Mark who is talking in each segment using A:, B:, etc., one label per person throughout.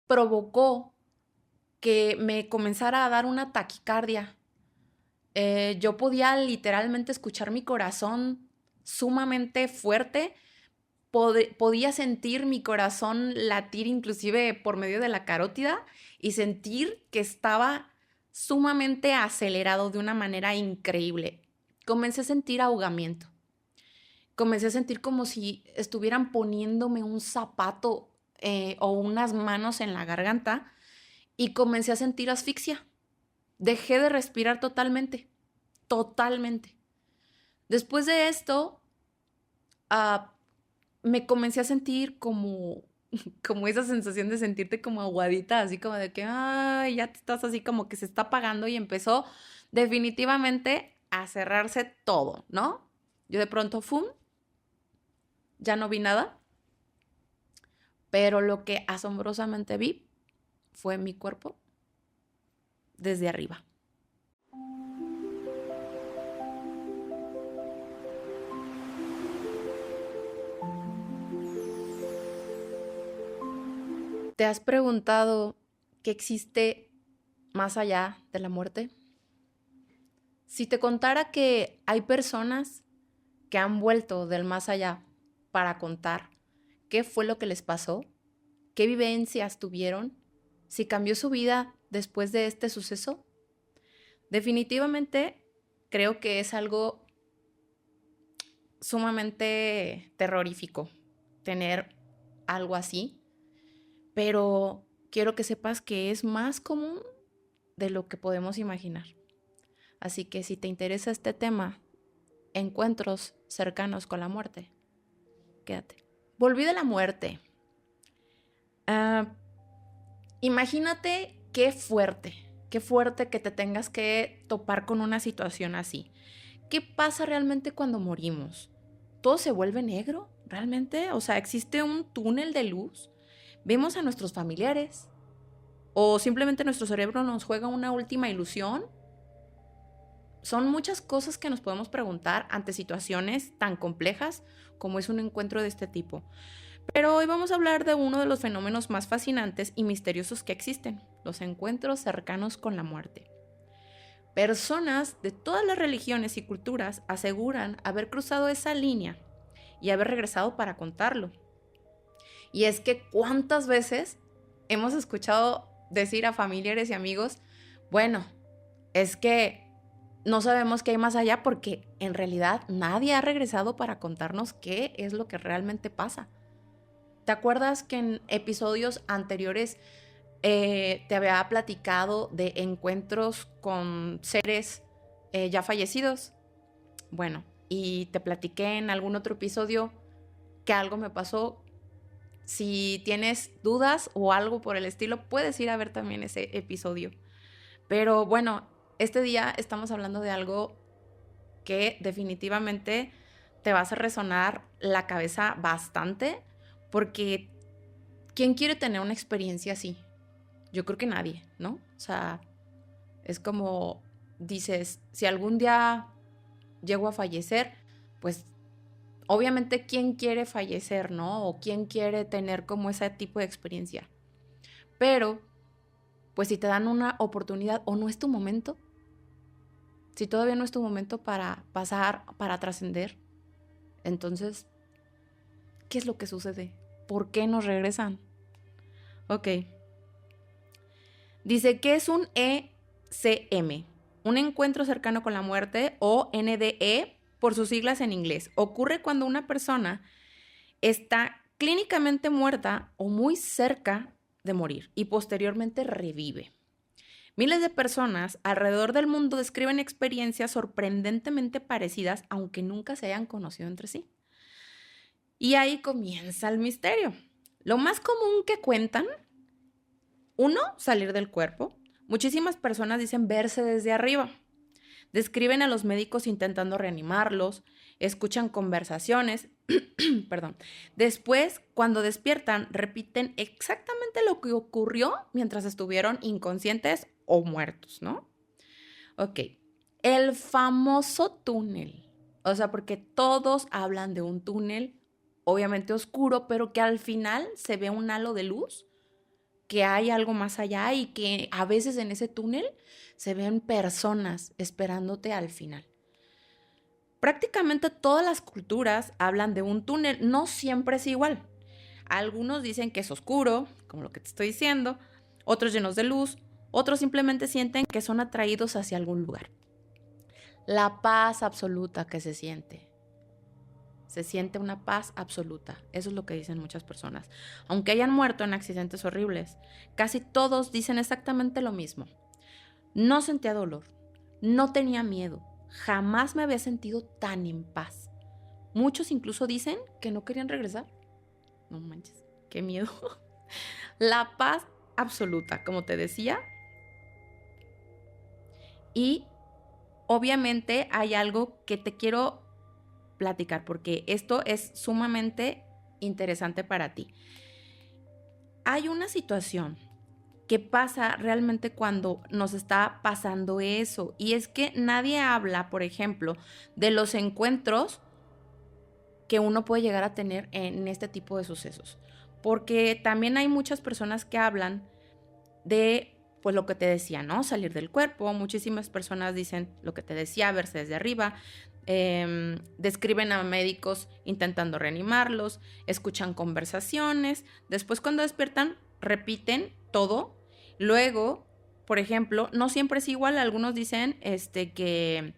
A: provocó que me comenzara a dar una taquicardia. Yo podía literalmente escuchar mi corazón sumamente fuerte, podía sentir mi corazón latir inclusive por medio de la carótida y sentir que estaba sumamente acelerado de una manera increíble. Comencé a sentir ahogamiento. Comencé a sentir como si estuvieran poniéndome un zapato o unas manos en la garganta y comencé a sentir asfixia. Dejé de respirar totalmente, totalmente. Después de esto, uh, me comencé a sentir como esa sensación de sentirte como aguadita, así como de que, ay, ya te estás así como que se está apagando y empezó definitivamente a cerrarse todo, ¿no? Yo de pronto, ¡fum!, ya no vi nada, pero lo que asombrosamente vi fue mi cuerpo desde arriba. ¿Te has preguntado qué existe más allá de la muerte? Si te contara que hay personas que han vuelto del más allá para contar qué fue lo que les pasó, qué vivencias tuvieron, si cambió su vida después de este suceso, definitivamente creo que es algo sumamente terrorífico tener algo así, pero quiero que sepas que es más común de lo que podemos imaginar. Así que si te interesa este tema, encuentros cercanos con la muerte, quédate. Volví de la muerte. Uh, Imagínate qué fuerte que te tengas que topar con una situación así. ¿Qué pasa realmente cuando morimos? ¿Todo se vuelve negro realmente? O sea, ¿existe un túnel de luz? ¿Vemos a nuestros familiares? ¿O simplemente nuestro cerebro nos juega una última ilusión? Son muchas cosas que nos podemos preguntar ante situaciones tan complejas como es un encuentro de este tipo. Pero hoy vamos a hablar de uno de los fenómenos más fascinantes y misteriosos que existen, los encuentros cercanos con la muerte. Personas de todas las religiones y culturas aseguran haber cruzado esa línea y haber regresado para contarlo. Y es que ¿cuántas veces hemos escuchado decir a familiares y amigos, bueno, es que no sabemos qué hay más allá porque en realidad nadie ha regresado para contarnos qué es lo que realmente pasa? ¿Te acuerdas que en episodios anteriores te había platicado de encuentros con seres ya fallecidos? Bueno, y te platiqué en algún otro episodio que algo me pasó. Si tienes dudas o algo por el estilo, puedes ir a ver también ese episodio. Pero bueno, este día estamos hablando de algo que definitivamente te va a hacer resonar la cabeza bastante, porque ¿quién quiere tener una experiencia así? Yo creo que nadie, ¿no? O sea, es como dices, si algún día llego a fallecer, pues obviamente quién quiere fallecer, ¿no? O quién quiere tener como ese tipo de experiencia. Pero, pues si te dan una oportunidad o no es tu momento, si todavía no es tu momento para pasar, para trascender, entonces, ¿qué es lo que sucede? ¿Por qué nos regresan? Ok. Dice que es un ECM, un encuentro cercano con la muerte, o NDE por sus siglas en inglés. Ocurre cuando una persona está clínicamente muerta o muy cerca de morir y posteriormente revive. Miles de personas alrededor del mundo describen experiencias sorprendentemente parecidas, aunque nunca se hayan conocido entre sí. Y ahí comienza el misterio. Lo más común que cuentan: uno, salir del cuerpo. Muchísimas personas dicen verse desde arriba. Describen a los médicos intentando reanimarlos, escuchan conversaciones, perdón. Después, cuando despiertan, repiten exactamente lo que ocurrió mientras estuvieron inconscientes o muertos, ¿no? Ok, el famoso túnel. O sea, porque todos hablan de un túnel, obviamente oscuro, pero que al final se ve un halo de luz. que hay algo más allá y que a veces en ese túnel se ven personas esperándote al final. Prácticamente todas las culturas hablan de un túnel, no siempre es igual. Algunos dicen que es oscuro, como lo que te estoy diciendo, otros llenos de luz, otros simplemente sienten que son atraídos hacia algún lugar. La paz absoluta que se siente una paz absoluta, eso es lo que dicen muchas personas. Aunque hayan muerto en accidentes horribles, casi todos dicen exactamente lo mismo. No sentía dolor, no tenía miedo, jamás me había sentido tan en paz. Muchos incluso dicen que no querían regresar. No manches, qué miedo. La paz absoluta, como te decía. Y obviamente hay algo que te quiero platicar porque esto es sumamente interesante para ti. Hay una situación que pasa realmente cuando nos está pasando eso, y es que nadie habla, por ejemplo, de los encuentros que uno puede llegar a tener en este tipo de sucesos, porque también hay muchas personas que hablan de, pues lo que te decía, ¿no? Salir del cuerpo. Muchísimas personas dicen lo que te decía, verse desde arriba, describen a médicos intentando reanimarlos, escuchan conversaciones, después cuando despiertan repiten todo. Luego, por ejemplo, no siempre es igual, algunos dicen que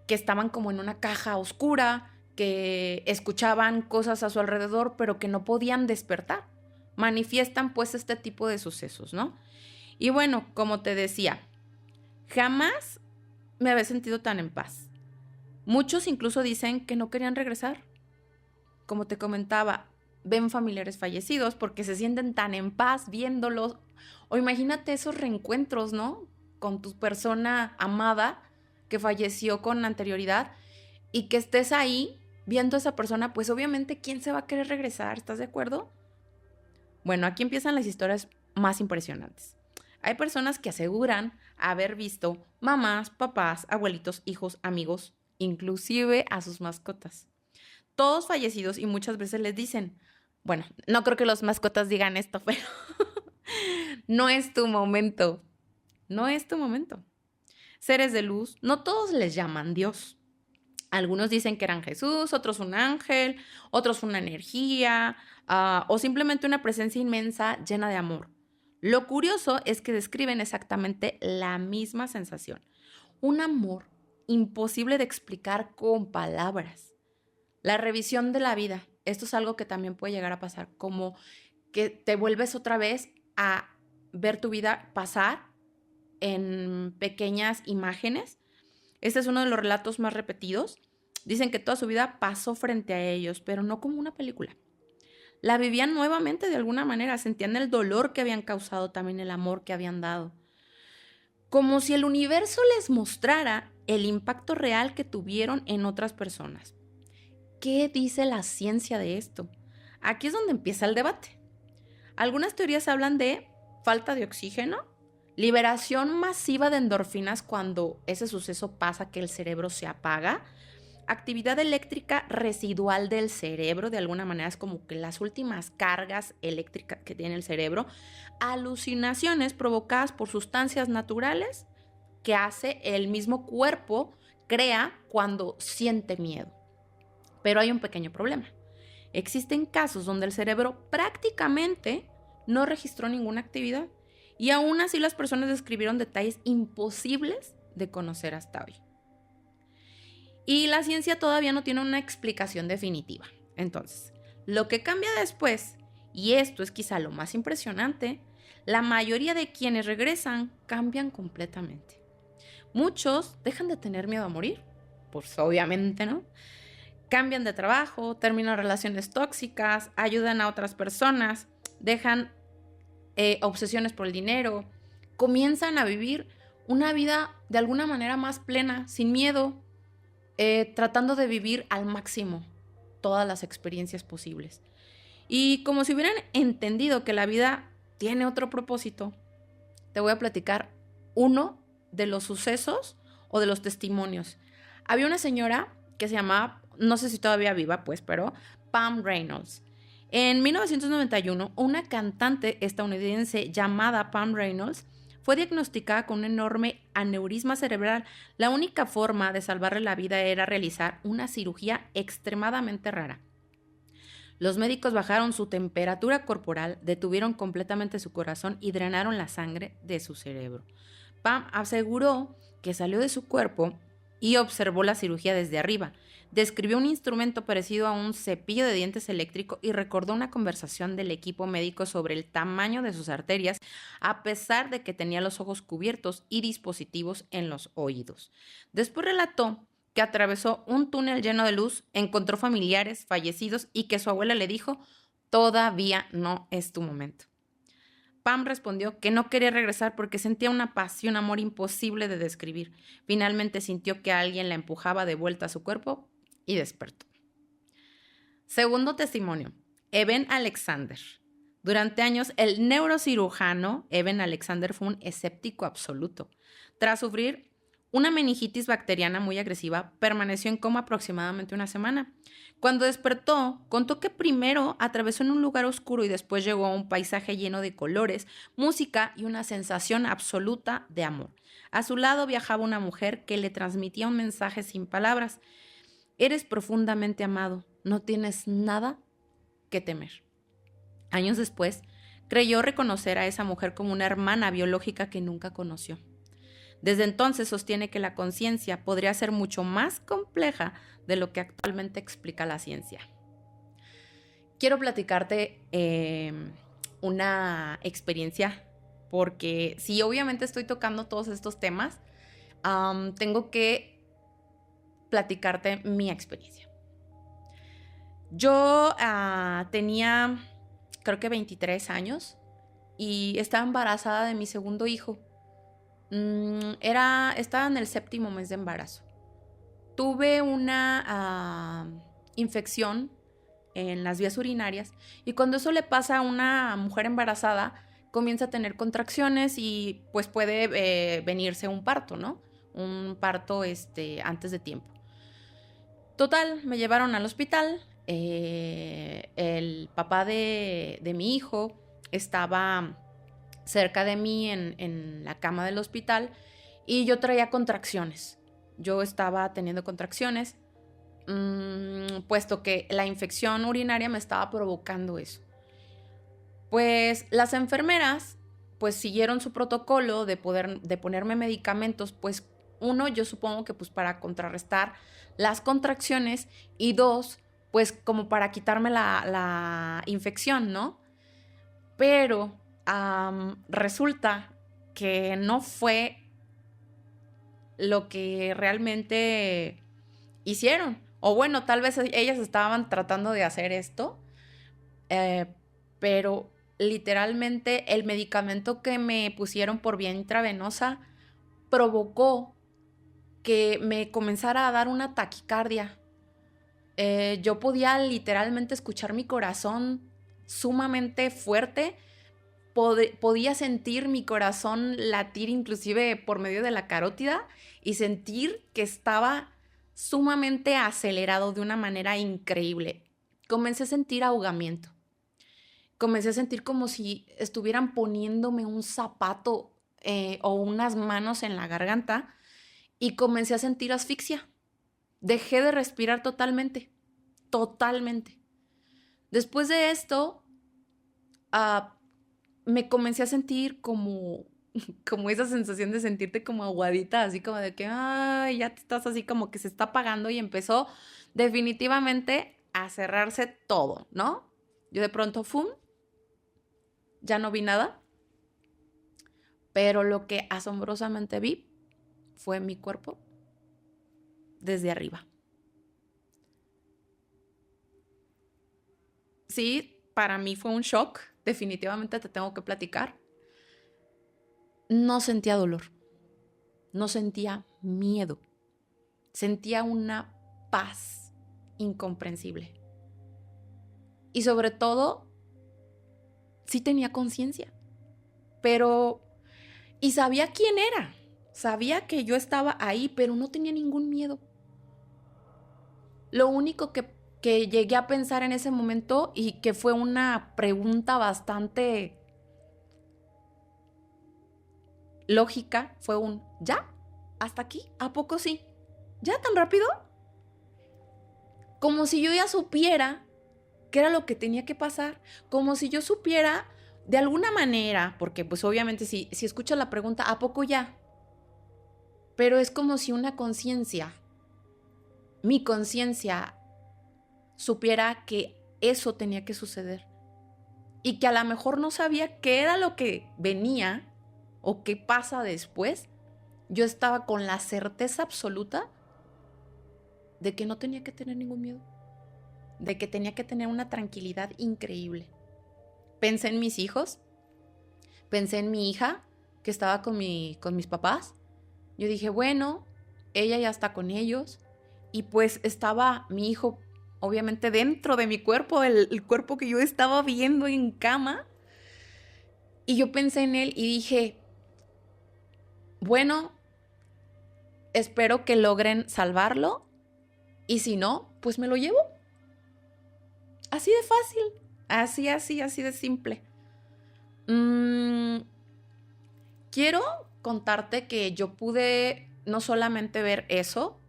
A: estaban como en una caja oscura, que escuchaban cosas a su alrededor, pero que no podían despertar. Manifiestan pues este tipo de sucesos, ¿no? Y bueno, como te decía, jamás me había sentido tan en paz. Muchos incluso dicen que no querían regresar. Como te comentaba, ven familiares fallecidos porque se sienten tan en paz viéndolos. O imagínate esos reencuentros, ¿no? Con tu persona amada que falleció con anterioridad y que estés ahí viendo a esa persona, pues obviamente, ¿quién se va a querer regresar? ¿Estás de acuerdo? Bueno, aquí empiezan las historias más impresionantes. Hay personas que aseguran haber visto mamás, papás, abuelitos, hijos, amigos, inclusive a sus mascotas. Todos fallecidos, y muchas veces les dicen, bueno, no creo que los mascotas digan esto, pero no es tu momento. No es tu momento. Seres de luz, no todos les llaman Dios. Algunos dicen que eran Jesús, otros un ángel, otros una energía, o simplemente una presencia inmensa llena de amor. Lo curioso es que describen exactamente la misma sensación. Un amor imposible de explicar con palabras. La revisión de la vida. Esto es algo que también puede llegar a pasar, como que te vuelves otra vez a ver tu vida pasar en pequeñas imágenes. Este es uno de los relatos más repetidos. Dicen que toda su vida pasó frente a ellos, pero no como una película. La vivían nuevamente de alguna manera, sentían el dolor que habían causado, también el amor que habían dado. Como si el universo les mostrara el impacto real que tuvieron en otras personas. ¿Qué dice la ciencia de esto? Aquí es donde empieza el debate. Algunas teorías hablan de falta de oxígeno, liberación masiva de endorfinas cuando ese suceso pasa, que el cerebro se apaga, actividad eléctrica residual del cerebro, de alguna manera es como que las últimas cargas eléctricas que tiene el cerebro, alucinaciones provocadas por sustancias naturales que hace el mismo cuerpo, crea cuando siente miedo. Pero hay un pequeño problema. Existen casos donde el cerebro prácticamente no registró ninguna actividad y aún así las personas describieron detalles imposibles de conocer hasta hoy. Y la ciencia todavía no tiene una explicación definitiva. Entonces, lo que cambia después, y esto es quizá lo más impresionante, la mayoría de quienes regresan cambian completamente. Muchos dejan de tener miedo a morir, pues obviamente, ¿no? Cambian de trabajo, terminan relaciones tóxicas, ayudan a otras personas, dejan obsesiones por el dinero, comienzan a vivir una vida de alguna manera más plena, sin miedo, tratando de vivir al máximo todas las experiencias posibles. Y como si hubieran entendido que la vida tiene otro propósito, te voy a platicar uno de los sucesos o de los testimonios. Había una señora que se llamaba, no sé si todavía viva, pues, pero Pam Reynolds. En 1991, una cantante estadounidense llamada Pam Reynolds fue diagnosticada con un enorme aneurisma cerebral. La única forma de salvarle la vida era realizar una cirugía extremadamente rara. Los médicos bajaron su temperatura corporal, detuvieron completamente su corazón y drenaron la sangre de su cerebro. Pam aseguró que salió de su cuerpo y observó la cirugía desde arriba. Describió un instrumento parecido a un cepillo de dientes eléctrico y recordó una conversación del equipo médico sobre el tamaño de sus arterias, a pesar de que tenía los ojos cubiertos y dispositivos en los oídos. Después relató que atravesó un túnel lleno de luz, encontró familiares fallecidos y que su abuela le dijo: todavía no es tu momento. Pam respondió que no quería regresar porque sentía una paz y un amor imposible de describir. Finalmente sintió que alguien la empujaba de vuelta a su cuerpo y despertó. Segundo testimonio, Eben Alexander. Durante años, el neurocirujano Eben Alexander fue un escéptico absoluto. Tras sufrir una meningitis bacteriana muy agresiva, permaneció en coma aproximadamente una semana. Cuando despertó, contó que primero atravesó en un lugar oscuro y después llegó a un paisaje lleno de colores, música y una sensación absoluta de amor. A su lado viajaba una mujer que le transmitía un mensaje sin palabras: eres profundamente amado, no tienes nada que temer. Años después, creyó reconocer a esa mujer como una hermana biológica que nunca conoció. Desde entonces sostiene que la conciencia podría ser mucho más compleja de lo que actualmente explica la ciencia. Quiero platicarte una experiencia, porque si obviamente estoy tocando todos estos temas, tengo que platicarte mi experiencia. Yo tenía, creo que 23 años y estaba embarazada de mi segundo hijo. Estaba en el 7º mes de embarazo. Tuve una infección en las vías urinarias y cuando eso le pasa a una mujer embarazada, comienza a tener contracciones y pues puede venirse un parto, ¿no? Un parto antes de tiempo. Total, me llevaron al hospital. El papá de mi hijo estaba cerca de mí en la cama del hospital y yo traía contracciones. Yo estaba teniendo contracciones, puesto que la infección urinaria me estaba provocando eso. Pues las enfermeras pues siguieron su protocolo de ponerme medicamentos, pues uno, yo supongo que pues para contrarrestar las contracciones y dos, pues como para quitarme la infección, ¿no? Pero resulta que no fue lo que realmente hicieron. O bueno, tal vez ellas estaban tratando de hacer esto, pero literalmente el medicamento que me pusieron por vía intravenosa provocó que me comenzara a dar una taquicardia. Yo podía literalmente escuchar mi corazón sumamente fuerte. Podía sentir mi corazón latir inclusive por medio de la carótida y sentir que estaba sumamente acelerado de una manera increíble. Comencé a sentir ahogamiento. Comencé a sentir como si estuvieran poniéndome un zapato o unas manos en la garganta y comencé a sentir asfixia. Dejé de respirar totalmente. Después de esto, me comencé a sentir como esa sensación de sentirte como aguadita, así como de que ay, ya te estás así como que se está apagando y empezó definitivamente a cerrarse todo, ¿no? Yo de pronto, ¡fum!, ya no vi nada, pero lo que asombrosamente vi fue mi cuerpo desde arriba. Sí, para mí fue un shock, definitivamente te tengo que platicar. No sentía dolor, no sentía miedo, sentía una paz incomprensible. Y sobre todo, sí tenía conciencia, y sabía quién era, sabía que yo estaba ahí, pero no tenía ningún miedo. Lo único que que llegué a pensar en ese momento y que fue una pregunta bastante lógica, fue un ¿ya? ¿Hasta aquí? ¿A poco sí? ¿Ya tan rápido? Como si yo ya supiera qué era lo que tenía que pasar, como si yo supiera de alguna manera, porque pues obviamente si escuchas la pregunta, ¿a poco ya? Pero es como si una conciencia, mi conciencia, supiera que eso tenía que suceder y que a lo mejor no sabía qué era lo que venía o qué pasa después. Yo estaba con la certeza absoluta de que no tenía que tener ningún miedo, de que tenía que tener una tranquilidad increíble. Pensé en mis hijos, pensé en mi hija que estaba con mis papás. Yo dije, bueno, ella ya está con ellos y pues estaba mi hijo obviamente dentro de mi cuerpo, el cuerpo que yo estaba viendo en cama. Y yo pensé en él y dije, bueno, espero que logren salvarlo y si no, pues me lo llevo. Así de fácil, así de simple. Quiero contarte que yo pude no solamente ver eso,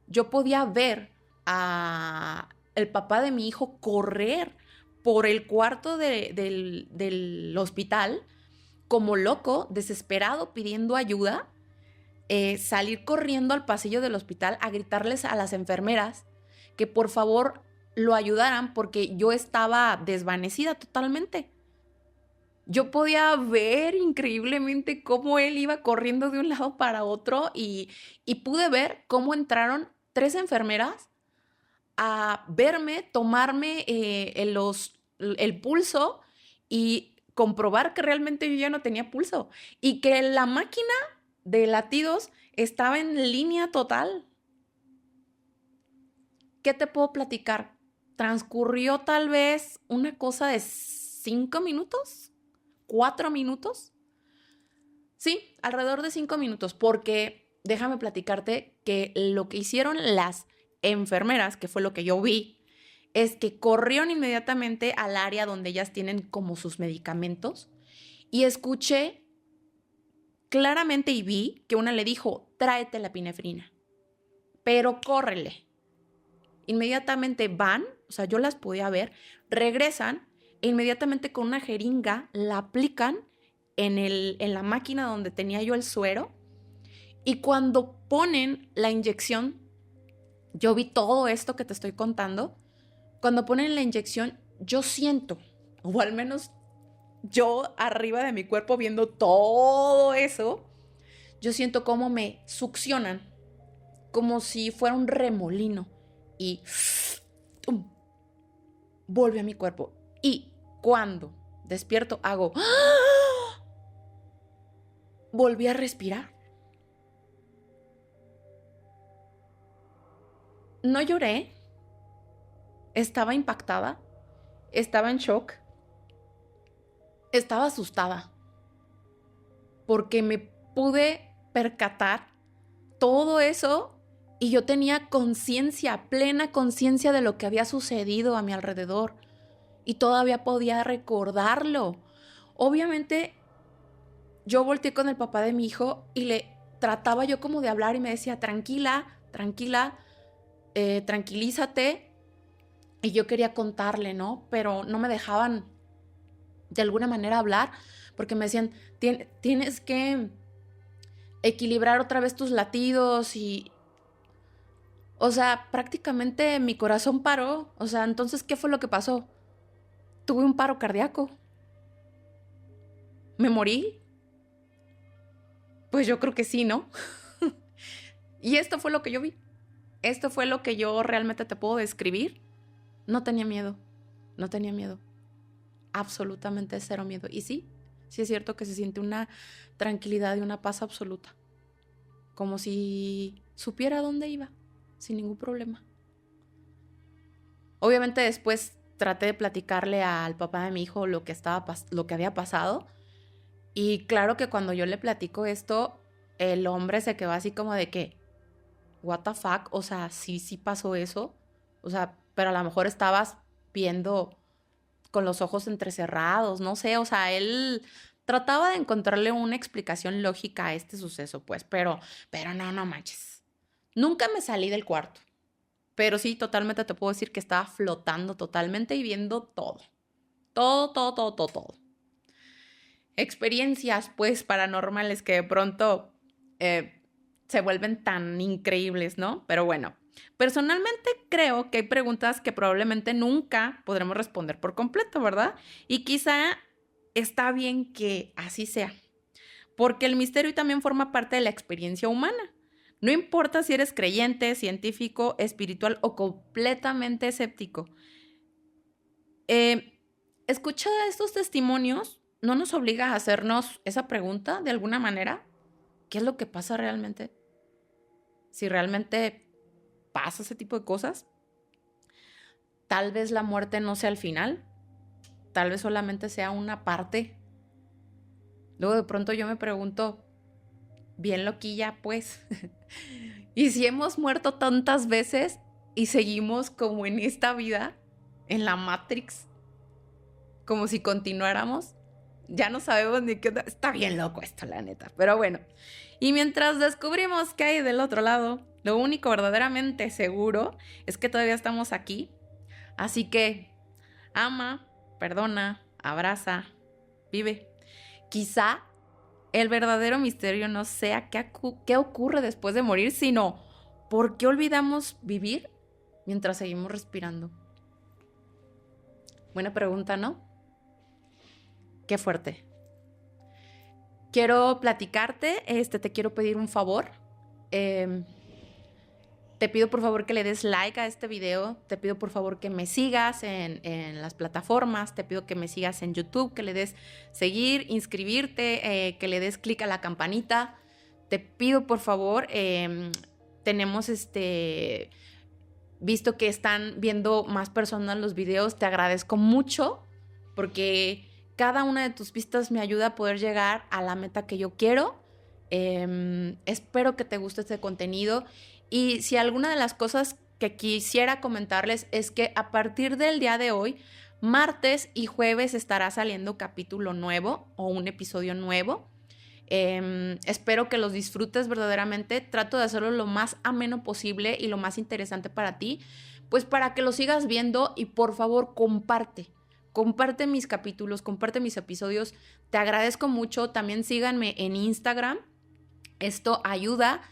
A: yo podía ver a el papá de mi hijo correr por el cuarto del hospital como loco, desesperado, pidiendo ayuda, salir corriendo al pasillo del hospital a gritarles a las enfermeras que por favor lo ayudaran porque yo estaba desvanecida totalmente. Yo podía ver increíblemente cómo él iba corriendo de un lado para otro y pude ver cómo entraron 3 enfermeras a verme, tomarme el pulso y comprobar que realmente yo ya no tenía pulso y que la máquina de latidos estaba en línea total. ¿Qué te puedo platicar? Transcurrió tal vez una cosa de 5 minutos, 4 minutos. Sí, alrededor de 5 minutos, porque déjame platicarte que lo que hicieron las enfermeras, que fue lo que yo vi, es que corrieron inmediatamente al área donde ellas tienen como sus medicamentos y escuché claramente y vi que una le dijo, tráete la epinefrina, pero córrele. Inmediatamente van, o sea, yo las podía ver, regresan e inmediatamente con una jeringa la aplican en la máquina donde tenía yo el suero y cuando ponen la inyección, yo vi todo esto que te estoy contando, cuando ponen la inyección yo siento, o al menos yo arriba de mi cuerpo viendo todo eso, yo siento cómo me succionan, como si fuera un remolino y vuelve a mi cuerpo. Y cuando despierto hago, ¡ah! Volví a respirar. No lloré, estaba impactada, estaba en shock, estaba asustada, porque me pude percatar todo eso y yo tenía conciencia, plena conciencia de lo que había sucedido a mi alrededor y todavía podía recordarlo. Obviamente yo volteé con el papá de mi hijo y le trataba yo como de hablar y me decía, tranquila, tranquila, tranquilízate. Y yo quería contarle, ¿no? Pero no me dejaban de alguna manera hablar porque me decían, tienes que equilibrar otra vez tus latidos y, o sea, prácticamente mi corazón paró. O sea, entonces, ¿qué fue lo que pasó? Tuve un paro cardíaco. ¿Me morí? Pues yo creo que sí, ¿no? Y esto fue lo que yo vi. Esto fue lo que yo realmente te puedo describir. No tenía miedo. No tenía miedo. Absolutamente cero miedo. Y sí, sí es cierto que se siente una tranquilidad y una paz absoluta. Como si supiera dónde iba, sin ningún problema. Obviamente después traté de platicarle al papá de mi hijo lo que había pasado. Y claro que cuando yo le platico esto, el hombre se quedó así como de que, what the fuck, o sea, sí pasó eso. O sea, pero a lo mejor estabas viendo con los ojos entrecerrados, no sé, o sea, él trataba de encontrarle una explicación lógica a este suceso, pues, pero no manches. Nunca me salí del cuarto, pero sí, totalmente te puedo decir que estaba flotando totalmente y viendo todo. Todo. Experiencias, pues, paranormales que de pronto se vuelven tan increíbles, ¿no? Pero bueno, personalmente creo que hay preguntas que probablemente nunca podremos responder por completo, ¿verdad? Y quizá está bien que así sea, porque el misterio también forma parte de la experiencia humana. No importa si eres creyente, científico, espiritual o completamente escéptico. Escuchar estos testimonios no nos obliga a hacernos esa pregunta de alguna manera. ¿Qué es lo que pasa realmente? Si realmente pasa ese tipo de cosas. Tal vez la muerte no sea el final. Tal vez solamente sea una parte. Luego de pronto yo me pregunto, bien loquilla, pues. ¿Y si hemos muerto tantas veces y seguimos como en esta vida, en la Matrix? Como si continuáramos. Ya no sabemos ni qué. Está bien loco esto, la neta. Pero bueno. Y mientras descubrimos qué hay del otro lado, lo único verdaderamente seguro es que todavía estamos aquí. Así que ama, perdona, abraza, vive. Quizá el verdadero misterio no sea qué ocurre después de morir, sino por qué olvidamos vivir mientras seguimos respirando. Buena pregunta, ¿no? Qué fuerte. Quiero platicarte, te quiero pedir un favor. Te pido por favor que le des like a este video, te pido por favor que me sigas en las plataformas, te pido que me sigas en YouTube, que le des seguir, inscribirte, que le des clic a la campanita. Te pido por favor, tenemos visto que están viendo más personas los videos, te agradezco mucho porque cada una de tus vistas me ayuda a poder llegar a la meta que yo quiero. Espero que te guste este contenido. Y si alguna de las cosas que quisiera comentarles es que a partir del día de hoy, martes y jueves estará saliendo capítulo nuevo o un episodio nuevo. Espero que los disfrutes verdaderamente. Trato de hacerlo lo más ameno posible y lo más interesante para ti, pues para que lo sigas viendo y por favor comparte mis capítulos, comparte mis episodios. Te agradezco mucho. También síganme en Instagram. Esto ayuda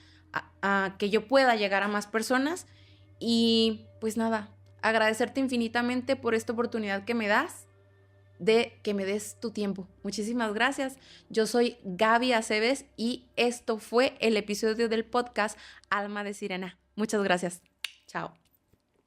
A: a que yo pueda llegar a más personas y pues nada, agradecerte infinitamente por esta oportunidad que me das de que me des tu tiempo. Muchísimas gracias. Yo soy Gaby Aceves y esto fue el episodio del podcast Alma de Sirena. Muchas gracias. Chao.